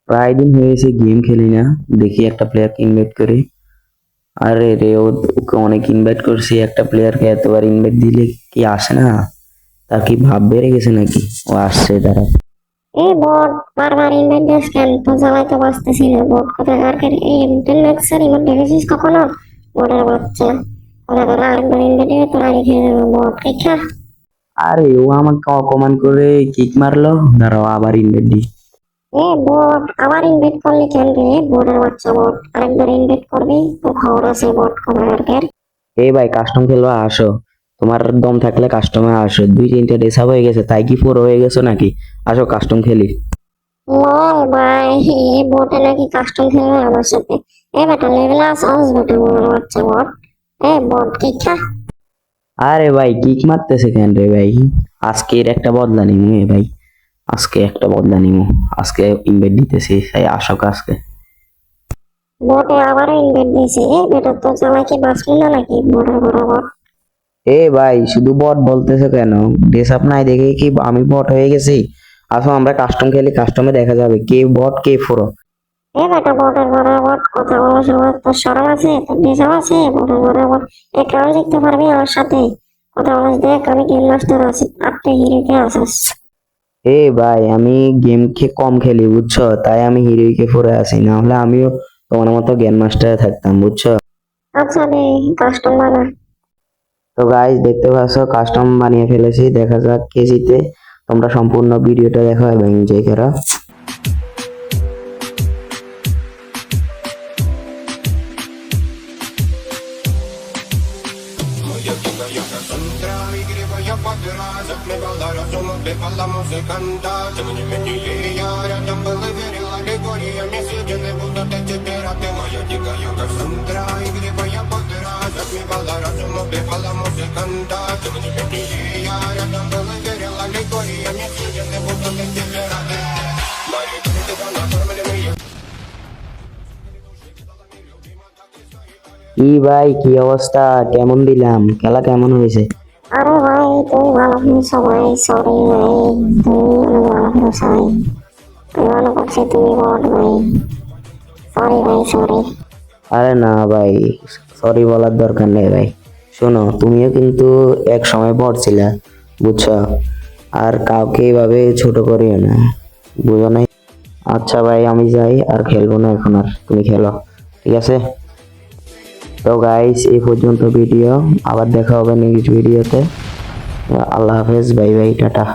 প্রায় দিন হয়ে গেছে গেম খেলি না, দেখি একটা প্লেয়ারকে ইনভাইট করি। আরে রে, ওকে অনেক ইনভাইট করছি, একটা প্লেয়ারকে এতবার ইনভাইট দিলে কি আসে না? তার কি ভাব বেড়ে গেছে নাকি? ও আসছে, দাঁড়া। এই বট বারবার ইনভাইট দিস কেন? তো জ্বালায় তো বাঁচতেছি না। বট কোথাকার এই ইন্টারনেক্সের ইমোট দেখেছিস কখনো? বটের বাচ্চা কোথাকার আরেকবার ইনভাইট দিয়ে তোর আগে খেয়ে দেবো বট দেখা। আরে ও আমাকে অপমান করে কিক মারলো, দাঁড়াও আবার ইনভাইট দিই। এ বট আবার ইনভাইট করলি কেন রে? বটের বাচ্চা বট আরেকবার ইনভাইট করবি তো খবর আছে বট কোথাকার। এই ভাই, কাস্টম খেলবা আসো। তোমার দম থাকলে কাস্টমে আসো, 2-3টে ডেসাপ হয়ে গেছে, তাই কি পুরো হয়ে গেছো নাকি? আসো কাস্টম খেলি। লল ভাই, এ বটে নাকি কাস্টম খেলবে আমার সাথে? এ বেটা লেভেল আস বেটা বটের বাচ্চা বট। এ বট দেখা। আরে ভাই, কিক মারতেছে কেন রে ভাই? আজকের একটা বদলা নিমু ভাই, আজকে একটা বদলা নিমু। আজকে ইনভাইট দিতেছি, তাই আসো আজকে। বটে আবার ইনভাইট দিয়েছে। এ বেটা তো চালাকি বাঁচলি না নাকি বটের বড় বট? এ ভাই, শুধু বট বলতেছো কেন? ড্রেস আপ নাই দেখে কি আমি বট হয়ে গেছি? আসো আমরা কাস্টম খেলি, কাস্টমে দেখা যাবে কে বট কে ফোরো। এ বেটা বটের বড় বট কথা বলার সময় তোর শরম আছে? তোর নেশাও আছে? বটের বড় বট একটাও দেখতে পারবি আমার সাথে? কথা বলিস দেখ, আমি গেম মাস্টার আছি, আপনি হিরোকে আসিস। এ ভাই, আমি গেম কম খেলি বুঝছো, তাই আমি হিরোইকে ফোরে আসি, না হলে আমিও তোমার মতো গ্যান মাস্টারে থাকতাম বুঝছো। আচ্ছা রে, কাস্টম বানা। তো গাইস, দেখতে পাচ্ছ কাস্টম বানিয়ে ফেলেছি, দেখা যাক কে জিতে। তোমরা সম্পূর্ণ ভিডিওটা দেখো এবং এনজয় করো। La música canta, se me y ahora tampoco la alegoría, me sigue de mundo te espera, te voy a llegar yo que Sandra y gripa ya para atrás, me va a dar a su móvil la música canta, se me y ahora tampoco la alegoría, me sigue de mundo te espera, Mario, te van a forma de mí. কি ভাই, কি অবস্থা? কেমন দিলাম খেলা, কেমন হয়েছে? আরে ভাই তুমি ভালো খেলছো ভাই, সরি ভাই, তুমি অনেক ভালো খেলছো ভাই। আমি মনে করছি তুমি বট ভাই। সরি ভাই, সরি। আরে না ভাই, সরি বলার দরকার নেই ভাই। শোনো, তুমিও কিন্তু এক সময় পড়ছিলা বুঝছো, আর কাউকে এইভাবে ছোট করিও না, বুঝো নাই? আচ্ছা ভাই, আমি যাই, আর খেলবো না এখন, আর তুমি খেলো, ঠিক আছে? তো গাইস, এই পর্যন্ত ভিডিও, আবার দেখা হবে নেক্সট ভিডিওতে। আল্লাহ হাফেজ, বাই বাই, টাটা।